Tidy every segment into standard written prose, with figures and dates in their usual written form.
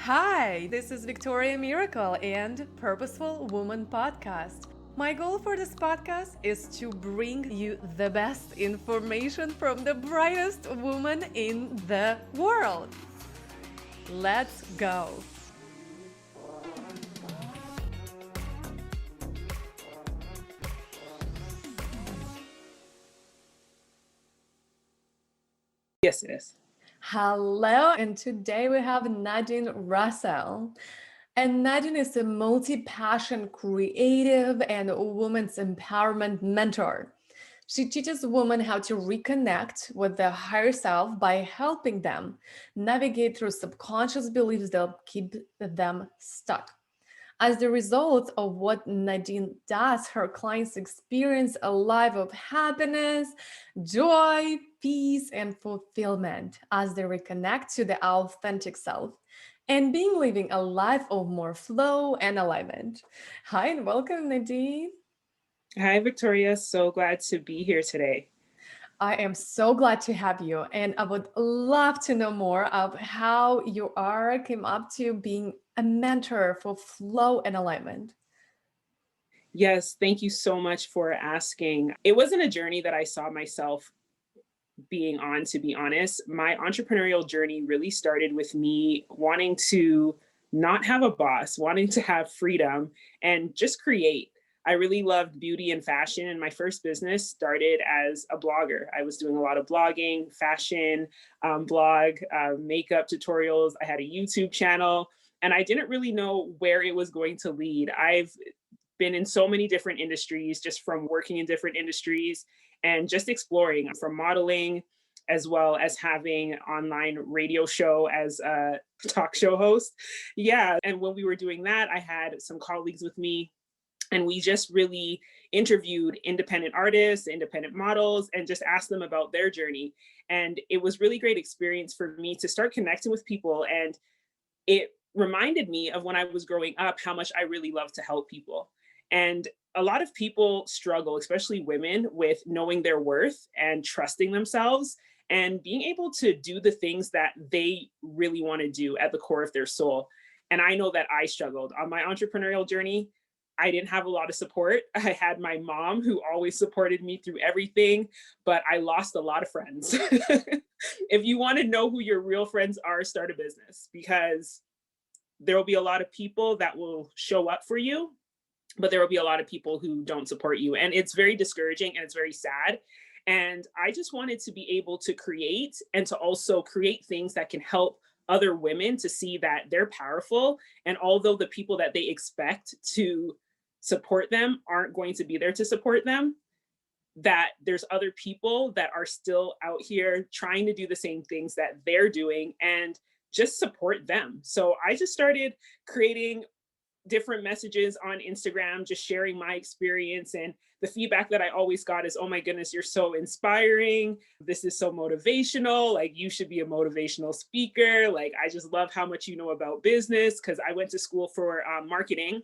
Hi, this is Victoria Miracle and Purposeful Woman Podcast. My goal for this podcast is to bring you the best information from the brightest woman in the world. Let's go. Yes, it is. Hello, and today we have Nadine Russell. And Nadine is a multi passion creative and women's empowerment mentor. She teaches women how to reconnect with their higher self by helping them navigate through subconscious beliefs that keep them stuck. As the result of what Nadine does, her clients experience a life of happiness, joy, peace, and fulfillment as they reconnect to the authentic self and being living a life of more flow and alignment. Hi and welcome, Nadine. Hi, Victoria. So glad to be here today. I am so glad to have you, and I would love to know more of how you are came up to being a mentor for flow and alignment. Yes, thank you so much for asking. It wasn't a journey that I saw myself being on, to be honest. My entrepreneurial journey really started with me wanting to not have a boss, wanting to have freedom and just create. I really loved beauty and fashion, and my first business started as a blogger. I was doing a lot of blogging, fashion, blog, makeup tutorials. I had a YouTube channel, and I didn't really know where it was going to lead. I've been in so many different industries, just from working in different industries and just exploring, from modeling as well as having online radio show as a talk show host. Yeah, and when we were doing that, I had some colleagues with me, and we just really interviewed independent artists, independent models, and just asked them about their journey. And it was really great experience for me to start connecting with people, and it reminded me of when I was growing up how much I really love to help people. And a lot of people struggle, especially women, with knowing their worth and trusting themselves and being able to do the things that they really want to do at the core of their soul. And I know that I struggled on my entrepreneurial journey. I didn't have a lot of support. I had my mom who always supported me through everything, but I lost a lot of friends. If you want to know who your real friends are, start a business, because there will be a lot of people that will show up for you, but there will be a lot of people who don't support you. And it's very discouraging and it's very sad. And I just wanted to be able to create and to also create things that can help other women to see that they're powerful. And although the people that they expect to support them aren't going to be there to support them, that there's other people that are still out here trying to do the same things that they're doing, and just support them. So I just started creating different messages on Instagram, just sharing my experience. And the feedback that I always got is, oh my goodness, you're so inspiring. This is so motivational. Like, you should be a motivational speaker. Like, I just love how much you know about business, because I went to school for marketing.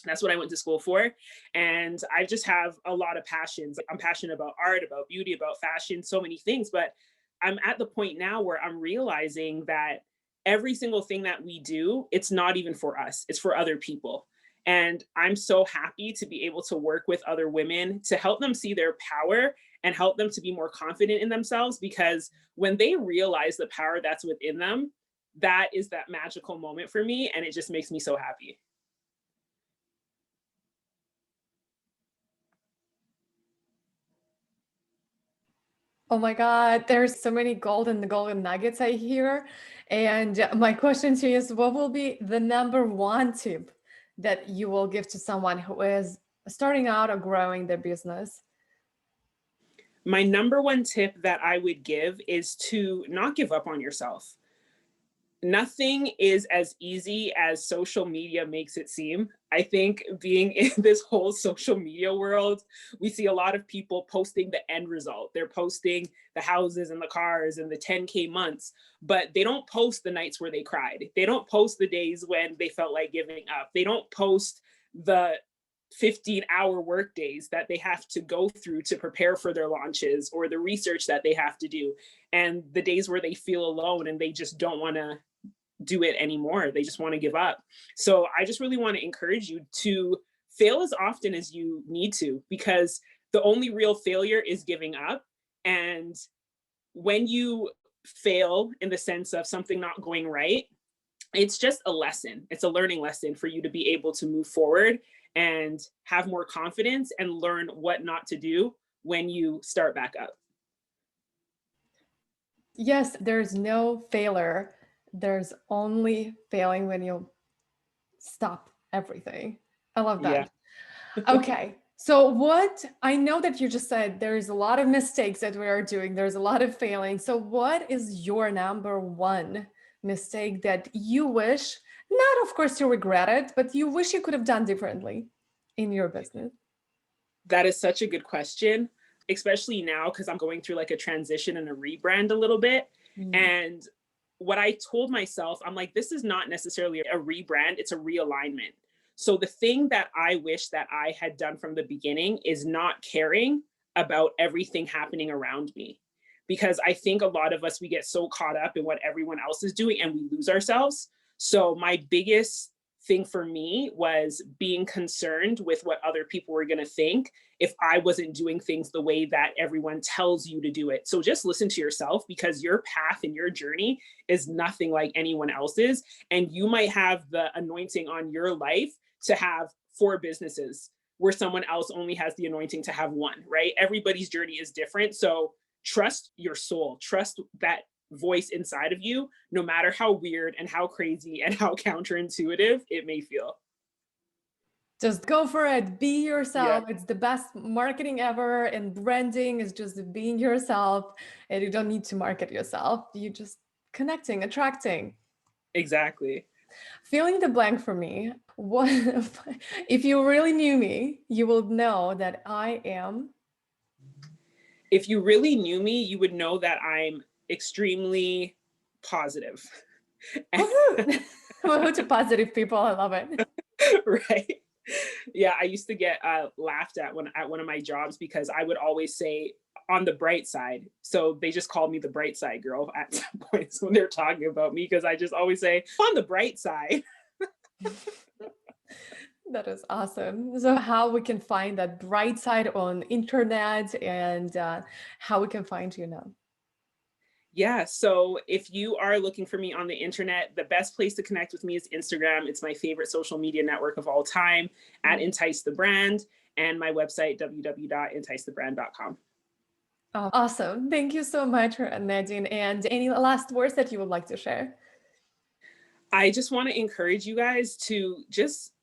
That's what I went to school for. And I just have a lot of passions. I'm passionate about art, about beauty, about fashion, so many things. But I'm at the point now where I'm realizing that every single thing that we do, it's not even for us, it's for other people. And I'm so happy to be able to work with other women to help them see their power and help them to be more confident in themselves, because when they realize the power that's within them, that is that magical moment for me. And it just makes me so happy. Oh my God, there's so many golden nuggets I hear. And my question to you is, what will be the number one tip that you will give to someone who is starting out or growing their business? My number one tip that I would give is to not give up on yourself. Nothing is as easy as social media makes it seem. I think being in this whole social media world, we see a lot of people posting the end result. They're posting the houses and the cars and the 10K months, but they don't post the nights where they cried. They don't post the days when they felt like giving up. They don't post the 15-hour work days that they have to go through to prepare for their launches, or the research that they have to do, and the days where they feel alone and they just don't want to do it anymore. They just want to give up. So I just really want to encourage you to fail as often as you need to, because the only real failure is giving up. And when you fail in the sense of something not going right, it's just a lesson. It's a learning lesson for you to be able to move forward and have more confidence and learn what not to do when you start back up. Yes, there's no failure. There's only failing when you stop everything. I love Yeah. that. Okay. So what I know that you just said there's a lot of mistakes that we are doing. There's a lot of failing. So what is your number one mistake that you wish, not of course you regret it, but you wish you could have done differently in your business? That is such a good question, especially now because I'm going through like a transition and a rebrand a little bit. Mm. And what I told myself, I'm like, this is not necessarily a rebrand, it's a realignment. So the thing that I wish that I had done from the beginning is not caring about everything happening around me. Because I think a lot of us, we get so caught up in what everyone else is doing and we lose ourselves. So my biggest thing for me was being concerned with what other people were going to think if I wasn't doing things the way that everyone tells you to do it. So just listen to yourself, because your path and your journey is nothing like anyone else's. And you might have the anointing on your life to have 4 businesses where someone else only has the anointing to have 1, right? Everybody's journey is different. So trust your soul, trust that voice inside of you, no matter how weird and how crazy and how counterintuitive it may feel. Just go for it. Be Yeah, yourself. It's the best marketing ever. And branding is just being yourself. And you don't need to market yourself. You just connecting, attracting. exactly. Filling the blank for me. What if you really knew me, you will know that I am If you really knew me, you would know that I'm extremely positive. woohoo. Woohoo to positive people. I love it. Right? Yeah, I used to get laughed at when at one of my jobs because I would always say on the bright side. So they just called me the bright side girl at some points when they're talking about me, because I just always say on the bright side. That is awesome. So how we can find that bright side on internet and how we can find you now. Yeah. So if you are looking for me on the internet, the best place to connect with me is Instagram. It's my favorite social media network of all time, at Entice the Brand, and my website, www.enticethebrand.com. Awesome. Thank you so much, Nadine. And any last words that you would like to share? I just want to encourage you guys to just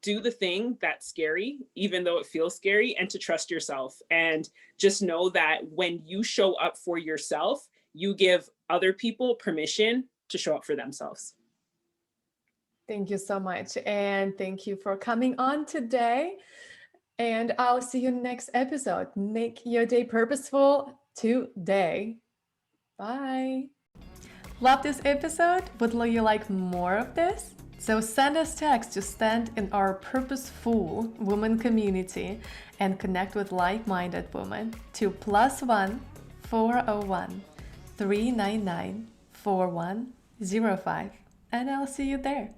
do the thing that's scary, even though it feels scary, and to trust yourself. And just know that when you show up for yourself, you give other people permission to show up for themselves. Thank you so much. And thank you for coming on today. And I'll see you next episode. Make your day purposeful today. Bye. Love this episode? Would you like more of this? So send us text to stand in our purposeful woman community and connect with like-minded women to +1 401 399 4105. And I'll see you there.